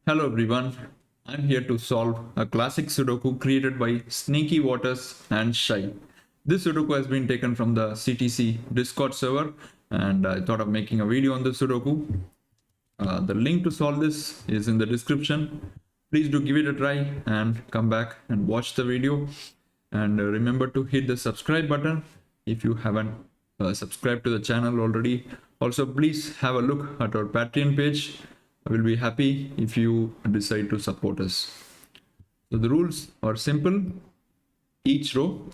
Hello everyone, I'm here to solve a classic Sudoku created by SnakeyWaters and Shye. This Sudoku has been taken from the CTC Discord server and I thought of making a video on the Sudoku. The link to solve this is in the description. Please do give it a try and come back and watch the video. And remember to hit the subscribe button if you haven't subscribed to the channel already. Also, please have a look at our Patreon page. I will be happy if you decide to support us. So the rules are simple. Each row,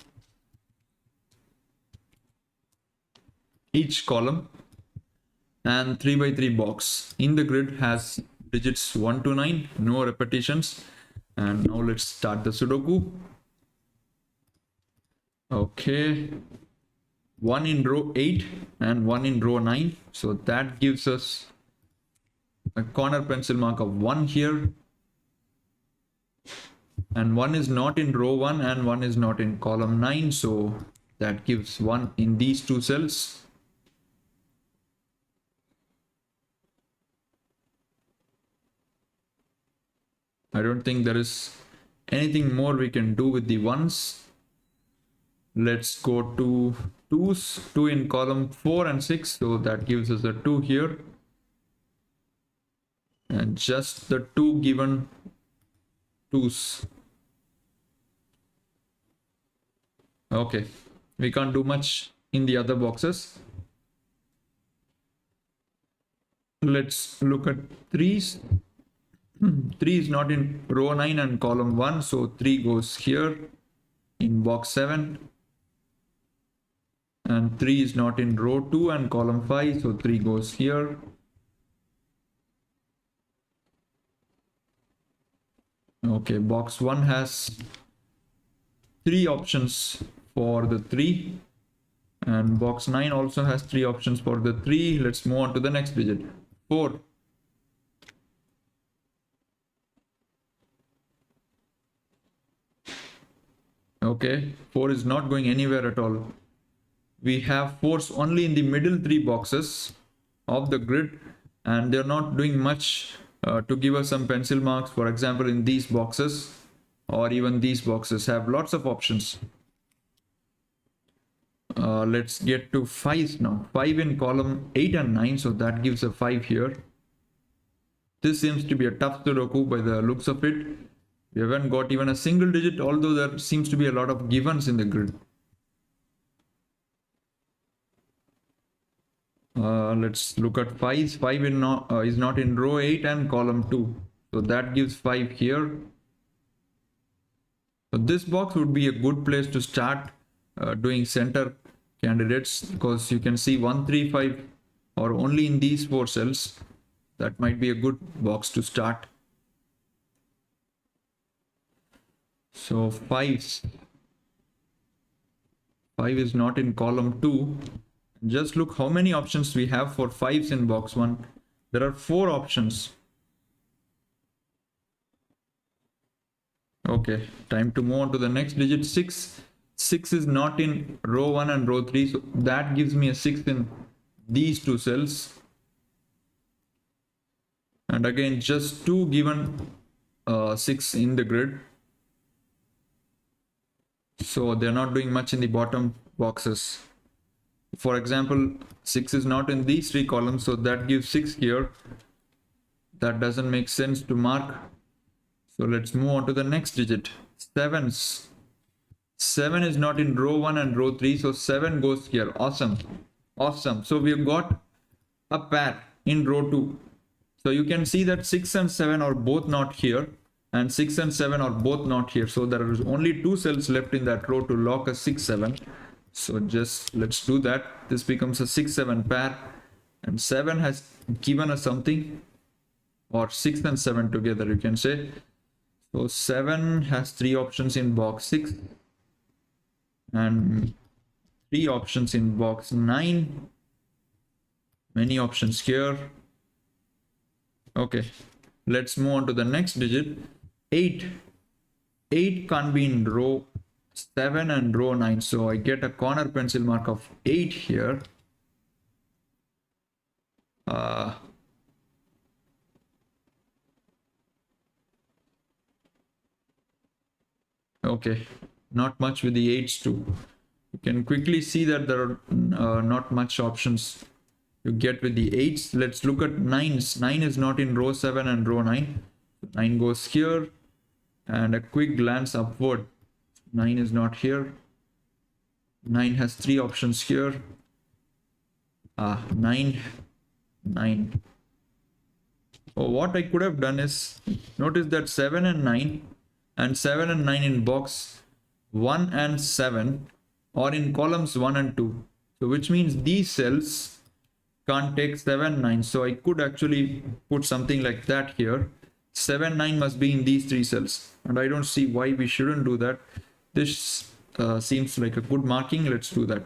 each column, and 3x3 box in the grid has digits 1 to 9, no repetitions. And now let's start the Sudoku. Okay, one in row 8 and one in row 9. So that gives us a corner pencil mark of 1 here, and one is not in row 1 and one is not in column 9, so that gives 1 in these two cells. I don't think there is anything more we can do with the ones. Let's go to 2s, 2 in column 4 and 6, so that gives us a 2 here. And just the 2 given 2s. Okay, we can't do much in the other boxes. Let's look at 3s. 3 is not in row 9 and column 1, so 3 goes here in box 7. And 3 is not in row 2 and column 5, so 3 goes here. Okay, box 1 has 3 options for the 3, and box 9 also has 3 options for the 3. Let's move on to the next digit, 4. Okay, 4 is not going anywhere at all. We have 4s only in the middle 3 boxes of the grid, and they're not doing much to give us some pencil marks. For example, in these boxes or even these boxes have lots of options. Let's get to 5 now. 5 in column 8 and 9, so that gives a 5 here. This seems to be a tough Sudoku by the looks of it. We haven't got even a single digit, although there seems to be a lot of givens in the grid. Let's look at 5. 5 is not in row 8 and column 2, so that gives 5 here. So this box would be a good place to start doing center candidates, because you can see 1, 3, 5 or only in these 4 cells. That might be a good box to start. So 5 is not in column 2. Just look how many options we have for 5s in box 1. There are 4 options. Okay, time to move on to the next digit, 6. 6 is not in row 1 and row 3, so that gives me a 6 in these 2 cells. And again, just 2 given 6 in the grid. So they're not doing much in the bottom boxes. For example, 6 is not in these 3 columns, so that gives 6 here. That doesn't make sense to mark. So let's move on to the next digit, 7s. 7 is not in row 1 and row 3, so 7 goes here. Awesome. Awesome. So we've got a pair in row 2. So you can see that 6 and 7 are both not here, and 6 and 7 are both not here. So there is only 2 cells left in that row to lock a 6, 7. So just let's do that. This becomes a 6, 7 pair, and 7 has given us something, or 6 and 7 together you can say. So 7 has 3 options in box 6 and 3 options in box 9. Many options here. Okay, let's move on to the next digit, 8. 8 can't be in row 7 and row 9, so I get a corner pencil mark of 8 here. Okay, not much with the 8s too. You can quickly see that there are not much options you get with the 8s. Let's look at 9s. 9 is not in row 7 and row 9. 9 goes here, and a quick glance upward. 9 is not here. 9 has 3 options here. 9, 9. Oh, what I could have done is, notice that 7 and 9 and 7 and 9 in box 1 and 7 or in columns 1 and 2. So which means these cells can't take 7, 9. So I could actually put something like that here. 7, 9 must be in these 3 cells. And I don't see why we shouldn't do that. This seems like a good marking. Let's do that.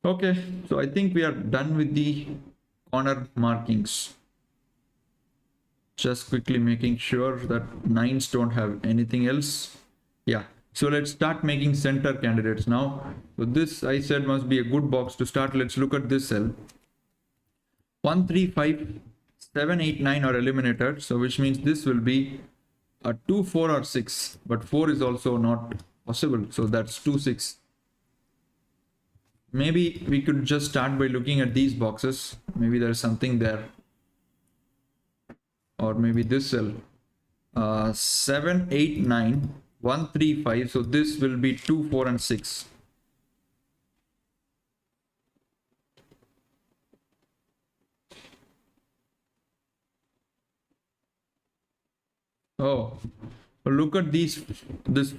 Okay, so I think we are done with the corner markings. Just quickly making sure that 9s don't have anything else. Yeah, so let's start making center candidates now. So this I said must be a good box to start. Let's look at this cell. 1, 3, 5, 7, 8, 9 are eliminated. So which means this will be a 2, 4 or 6. But 4 is also not possible. So that's 2, 6. Maybe we could just start by looking at these boxes. Maybe there's something there. Or maybe this cell. 7, 8, 9, 1, 3, 5. So this will be 2, 4 and 6. Oh, look at this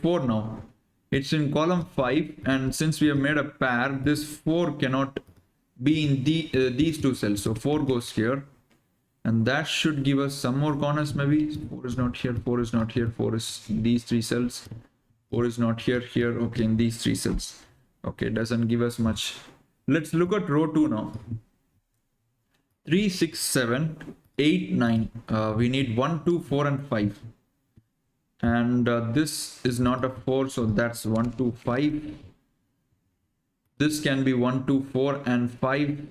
4 now. It's in column 5, and since we have made a pair, this 4 cannot be in these 2 cells. So 4 goes here, and that should give us some more corners maybe. 4 is not here, 4 is not here, 4 is in these 3 cells. 4 is not here, here, okay, in these 3 cells. Okay, doesn't give us much. Let's look at row 2 now. 3, 6, 7, 8, 9. We need 1, 2, 4 and 5. And this is not a 4, so that's 1, 2, 5. This can be 1, 2, 4 and 5.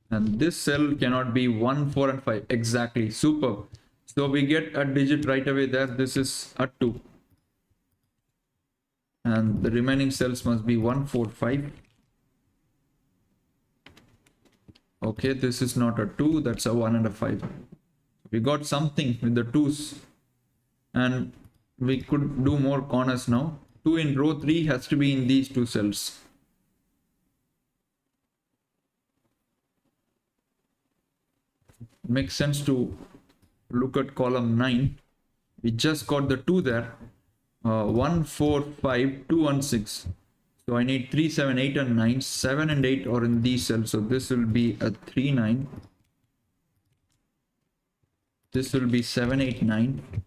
And this cell cannot be 1, 4 and 5. Exactly, superb. So we get a digit right away there. This is a 2. And the remaining cells must be 1, 4, 5. Okay, this is not a 2, that's a 1 and a 5. We got something with the 2s. And we could do more corners now. 2 in row 3 has to be in these 2 cells. Makes sense to look at column 9. We just got the 2 there. 1, 4, 5, 2 and 6. So I need 3, 7, 8 and 9. 7 and 8 are in these cells. So this will be a 3, 9. This will be 7, 8, 9.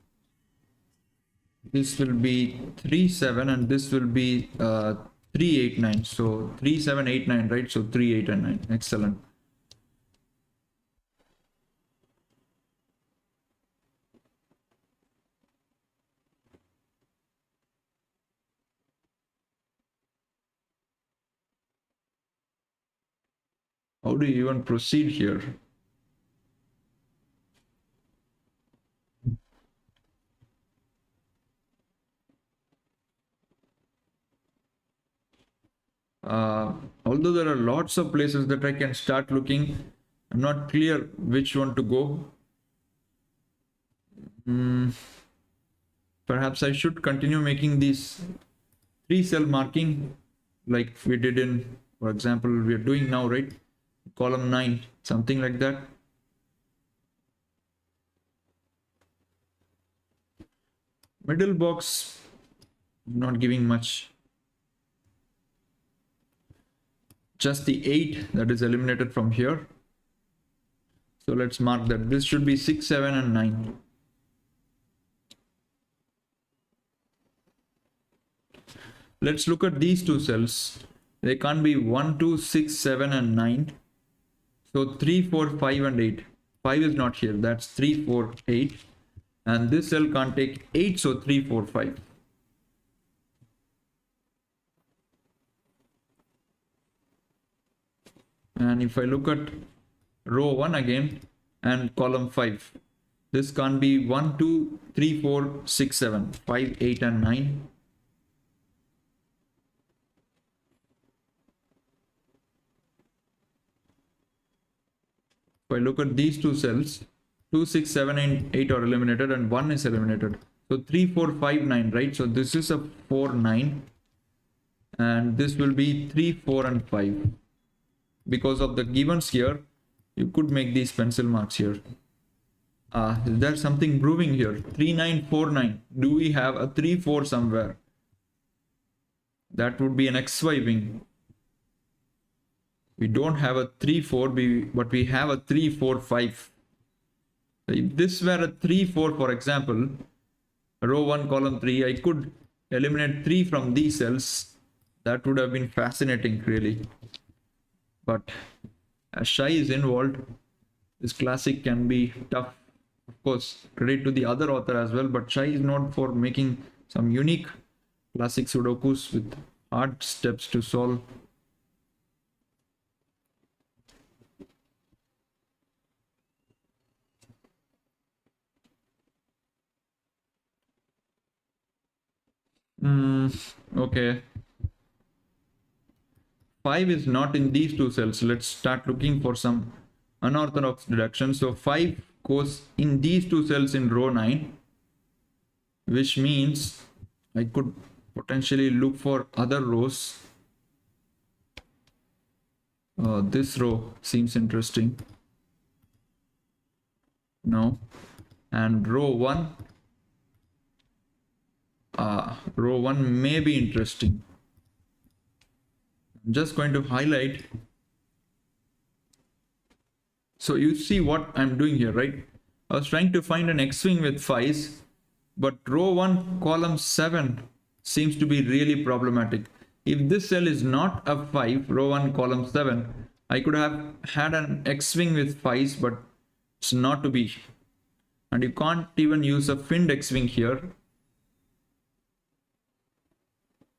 This will be 3, 7, and this will be 3, 8, 9. So 3, 7, 8, 9, right? So 3, 8 and 9. Excellent. How do you even proceed here? Although there are lots of places that I can start looking, I'm not clear which one to go. Perhaps I should continue making these 3 cell marking like we did in, for example, we are doing now, right? Column 9, something like that. Middle box, not giving much. Just the 8 that is eliminated from here. So let's mark that. This should be 6, 7 and 9. Let's look at these 2 cells. They can't be 1, 2, 6, 7 and 9. So 3, 4, 5 and 8. 5 is not here. That's 3, 4, 8. And this cell can't take 8. So 3, 4, 5. And if I look at row 1 again and column 5. This can't be 1, 2, 3, 4, 6, 7, 5, 8, and 9. If I look at these two cells, 2, 6, 7, and 8 are eliminated and 1 is eliminated. So 3, 4, 5, 9, right? So this is a 4, 9. And this will be 3, 4, and 5. Because of the givens here, you could make these pencil marks here. Is there something brewing here? 3, 9, 4, 9. Do we have a 3, 4 somewhere? That would be an XY wing. We don't have a 3, 4, but we have a 3, 4, 5. If this were a 3, 4, for example, row 1, column 3, I could eliminate 3 from these cells. That would have been fascinating, really. But as Shye is involved, this classic can be tough. Of course, credit to the other author as well, but Shye is known for making some unique classic Sudokus with hard steps to solve. Okay. 5 is not in these two cells. Let's start looking for some unorthodox deduction. So 5 goes in these two cells in row 9, which means I could potentially look for other rows. This row seems interesting. No. And row 1. Row 1 may be interesting. I'm just going to highlight. So you see what I'm doing here, right? I was trying to find an X-wing with 5s, but row 1, column 7 seems to be really problematic. If this cell is not a 5, row 1, column 7, I could have had an X-wing with 5s, but it's not to be. And you can't even use a finned X-wing here,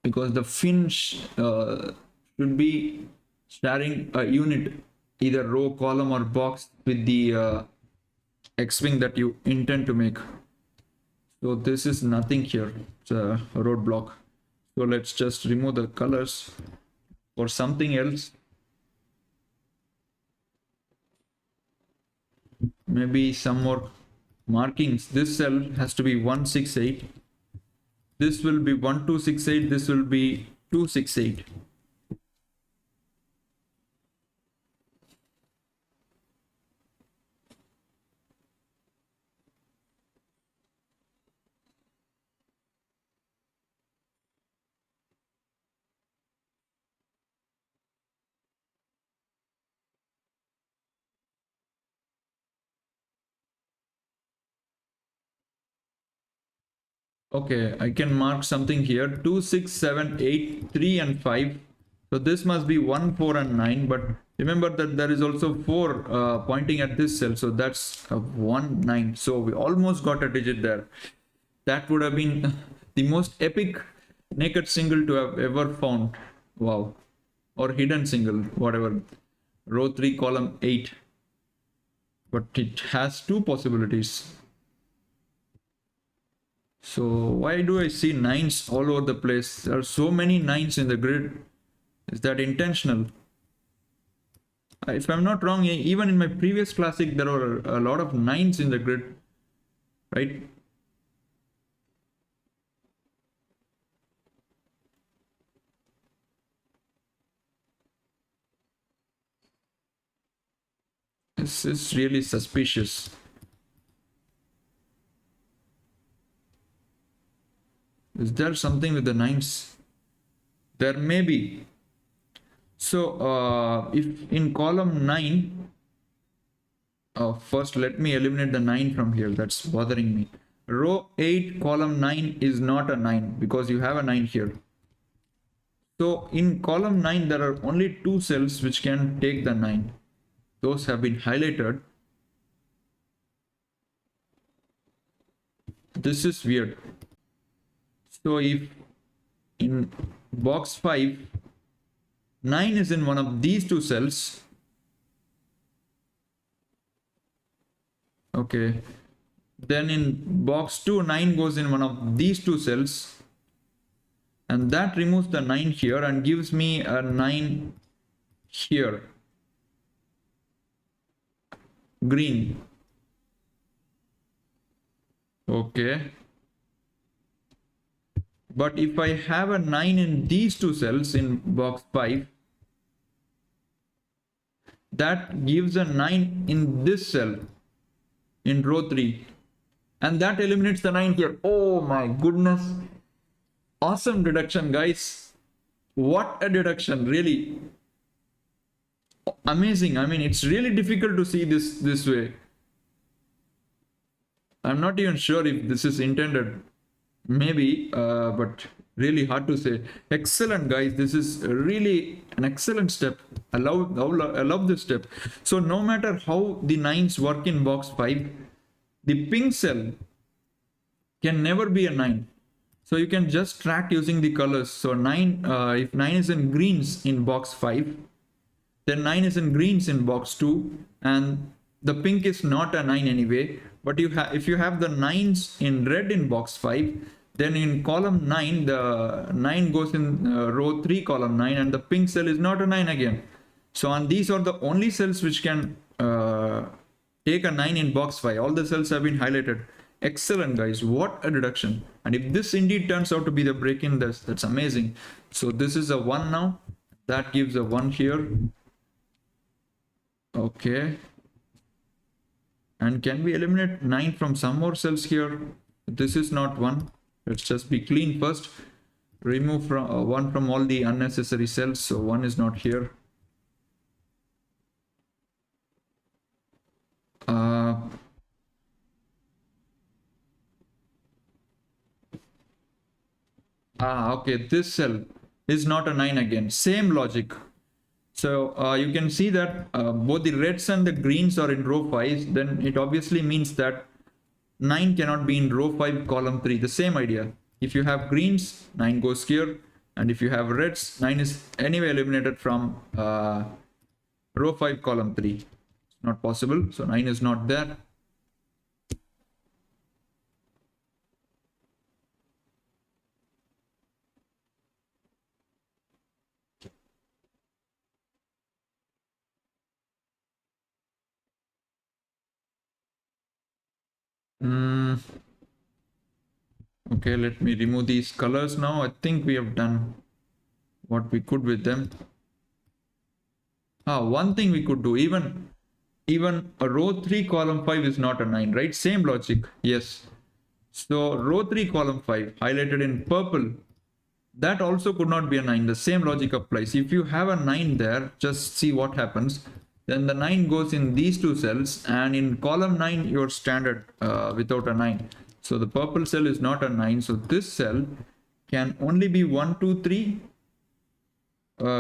because the fin should be sharing a unit, either row, column, or box with the X-wing that you intend to make. So this is nothing here. It's a roadblock. So let's just remove the colors for something else. Maybe some more markings. This cell has to be 168. This will be 1268. This will be 268. Okay, I can mark something here. 2, 6, 7, 8, 3, and 5. So this must be 1, 4, and 9. But remember that there is also 4 pointing at this cell. So that's 1, 9. So we almost got a digit there. That would have been the most epic naked single to have ever found. Wow. Or hidden single, whatever. Row 3, column 8. But it has 2 possibilities. So why do I see 9s all over the place? There are so many 9s in the grid. Is that intentional? If I'm not wrong, even in my previous classic, there were a lot of 9s in the grid, right? This is really suspicious. Is there something with the 9s? There may be. So if in column 9, first let me eliminate the 9 from here. That's bothering me. Row 8, column 9 is not a 9 because you have a 9 here. So in column 9, there are only 2 cells which can take the 9. Those have been highlighted. This is weird. So if in box 5, 9 is in one of these 2 cells. Okay. Then in box 2, 9 goes in one of these two cells, and that removes the 9 here and gives me a 9 here, green. Okay, but if I have a 9 in these two cells in box 5, that gives a 9 in this cell in row 3, and that eliminates the 9 here. Oh my goodness, awesome deduction, guys. What a deduction, really amazing. I mean, it's really difficult to see this way. I'm not even sure if this is intended, maybe, but really hard to say. Excellent, guys. This is really an excellent step. I love this step. So no matter how the 9s work in box 5, the pink cell can never be a 9. So you can just track using the colors. So 9, if 9 is in greens in box 5, then 9 is in greens in box 2, and the pink is not a 9 anyway. But if you have the 9s in red in box 5, then in column 9, the 9 goes in row 3, column 9, and the pink cell is not a 9 again. So, and these are the only cells which can take a 9 in box 5. All the cells have been highlighted. Excellent, guys. What a deduction. And if this indeed turns out to be the break-in, that's amazing. So this is a 1 now. That gives a 1 here. Okay. And can we eliminate 9 from some more cells here? This is not 1. Let's just be clean first. Remove from 1 from all the unnecessary cells. So 1 is not here. Okay, this cell is not a 9 again. Same logic. So you can see that both the reds and the greens are in row 5. Then it obviously means that 9 cannot be in row 5, column 3. The same idea. If you have greens, 9 goes here. And if you have reds, 9 is anyway eliminated from row 5, column 3. It's not possible. So 9 is not there. Okay, let me remove these colors now. I think we have done what we could with them. One thing we could do, even a row 3, column 5 is not a 9, right? Same logic. Yes. So row 3, column 5 highlighted in purple, that also could not be a 9. The same logic applies. If you have a 9 there, just see what happens. Then the 9 goes in these two cells, and in column 9 you're standard without a 9. So the purple cell is not a 9. So this cell can only be 1, 2, 3.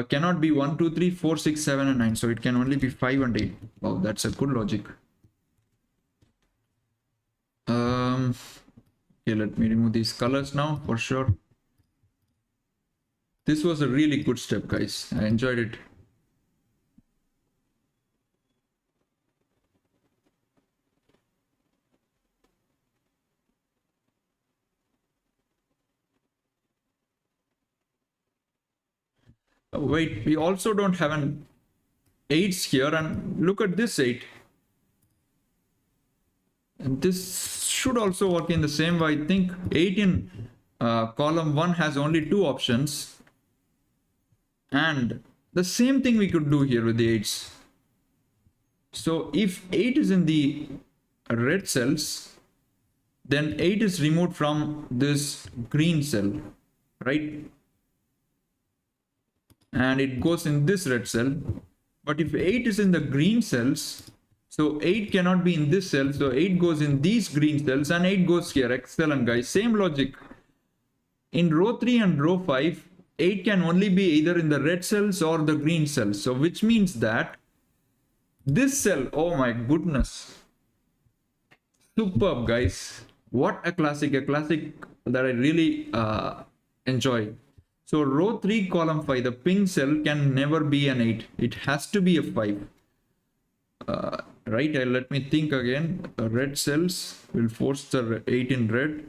Cannot be 1, 2, 3, 4, 6, 7, and 9. So it can only be 5 and 8. Wow, that's a good logic. Okay, let me remove these colors now for sure. This was a really good step, guys. I enjoyed it. Wait, we also don't have an 8s here, and look at this 8. And this should also work in the same way. I think 8 in column 1 has only 2 options. And the same thing we could do here with the 8s. So if 8 is in the red cells, then 8 is removed from this green cell, right? And it goes in this red cell. But if 8 is in the green cells, so 8 cannot be in this cell. So 8 goes in these green cells and 8 goes here. Excellent, guys. Same logic. In row 3 and row 5, 8 can only be either in the red cells or the green cells. So which means that this cell, oh my goodness. Superb, guys. What a classic that I really enjoy. So row 3, column 5, the pink cell can never be an 8. It has to be a 5. right? Let me think again. Red cells will force the 8 in red.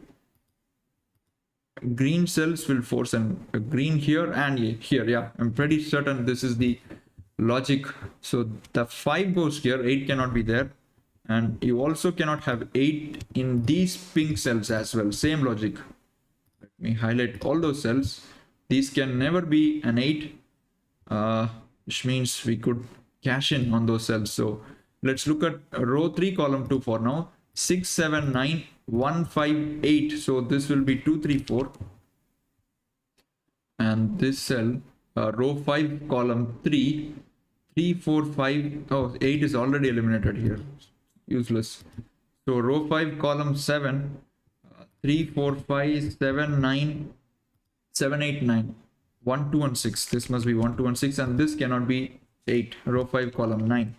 Green cells will force a green here and here. Yeah, I'm pretty certain this is the logic. So the 5 goes here, 8 cannot be there, and you also cannot have 8 in these pink cells as well. Same logic. Let me highlight all those cells. These can never be an 8, which means we could cash in on those cells. So let's look at row 3 column 2 for now. 6 7 9 1 5 8. So this will be 2 3 4, and this cell, row 5 column 3 3 4 5. Oh, 8 is already eliminated here, useless. So row 5 column 7, 3 4 5 7 9 7 8 9 1 2 and 6. This must be 1 2 and 6, and this cannot be 8. Row 5 column 9.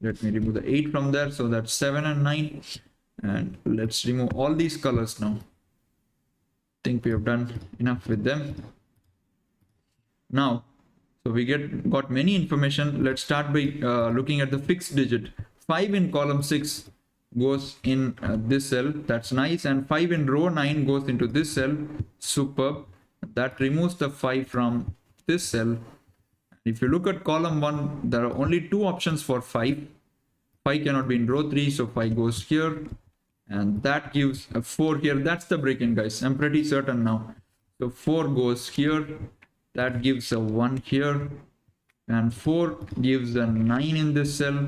Let me remove the 8 from there. So that's 7 and 9. And let's remove all these colors now. Think we have done enough with them. Now, so we got many information. Let's start by looking at the fixed digit. 5 in column 6 goes in this cell. That's nice. And 5 in row 9 goes into this cell. Superb. That removes the 5 from this cell. If you look at column 1, there are only 2 options for 5. 5 cannot be in row 3, so 5 goes here. And that gives a 4 here. That's the break-in, guys. I'm pretty certain now. So 4 goes here. That gives a 1 here. And 4 gives a 9 in this cell.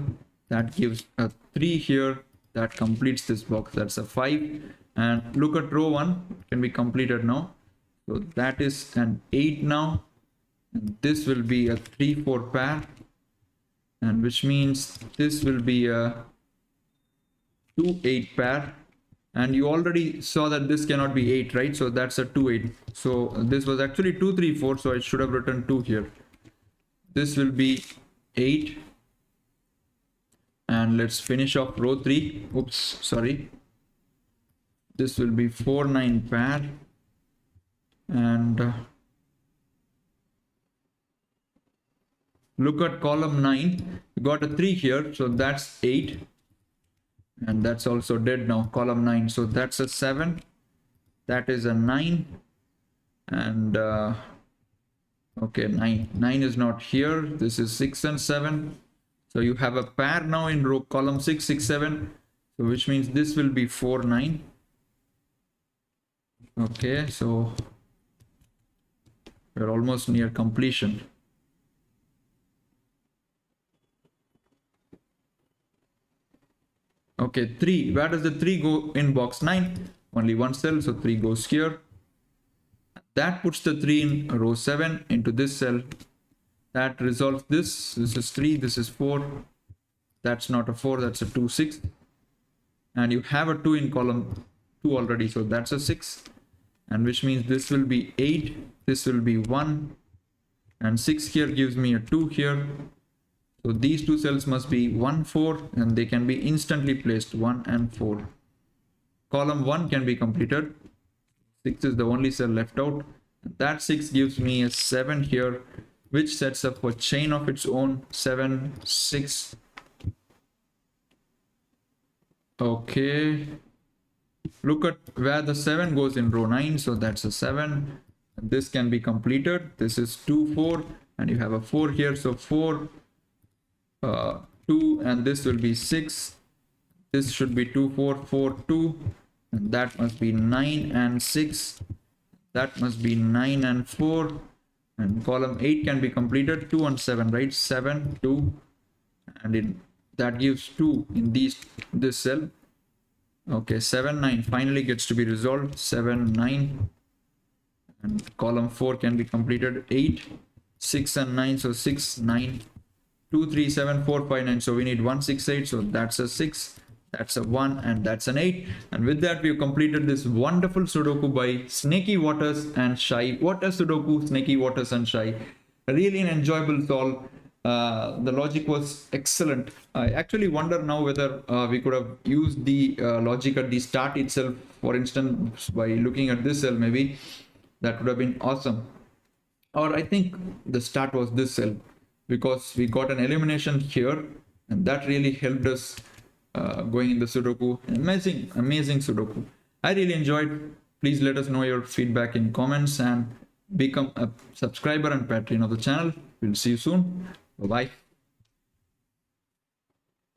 That gives a 3 here. That completes this box. That's a 5. And look at row 1. Can be completed now. So that is an 8 now. And this will be a 3 4 pair. And which means this will be a 2 8 pair. And you already saw that this cannot be 8, right? So that's a 2 8. So this was actually 2 3 4. So I should have written 2 here. This will be 8. And let's finish off row 3. Oops, sorry. This will be 4 9 pair. And look at column 9. We got a 3 here. So that's 8. And that's also dead now, column 9. So that's a 7. That is a 9. And okay, 9. 9 is not here. This is 6 and 7. So you have a pair now in row column 6 6 7. So which means this will be 4 9. Okay, so we're almost near completion. Okay, 3. Where does the 3 go in box 9? Only one cell, so 3 goes here. That puts the 3 in row 7 into this cell. That resolves this. This is 3, this is 4. That's not a 4, that's a 2 6. And you have a 2 in column 2 already, so that's a 6. And which means this will be 8, this will be 1. And 6 here gives me a 2 here. So these two cells must be 1 4, and they can be instantly placed 1 and 4. Column 1 can be completed. 6 is the only cell left out. That 6 gives me a 7 here, which sets up a chain of its own. 7 6. Okay. Look at where the 7 goes in row 9. So that's a 7. This can be completed. This is 2 4, and you have a 4 here. So 4 2, and this will be 6. This should be 2 4 4 2, and that must be 9 and 6. That must be 9 and 4. And column 8 can be completed. 2 and 7, right? 7 2, and that gives 2 in this cell. Okay, 7 9 finally gets to be resolved. 7 9, and column 4 can be completed. 8 6 and 9, so 6 9 2 3 7 4 5 9. So we need 1 6 8. So that's a 6, that's a 1, and that's an 8. And with that, we've completed this wonderful Sudoku by SnakeyWaters and Shye. What a Sudoku, SnakeyWaters and Shye. Really an enjoyable solve. The logic was excellent. I actually wonder now whether we could have used the logic at the start itself. For instance, by looking at this cell, maybe that would have been awesome. Or I think the start was this cell, because we got an elimination here, and that really helped us going in the Sudoku. Amazing Sudoku. I really enjoyed. Please let us know your feedback in comments and become a subscriber and patron of the channel. We'll see you soon. Bye bye.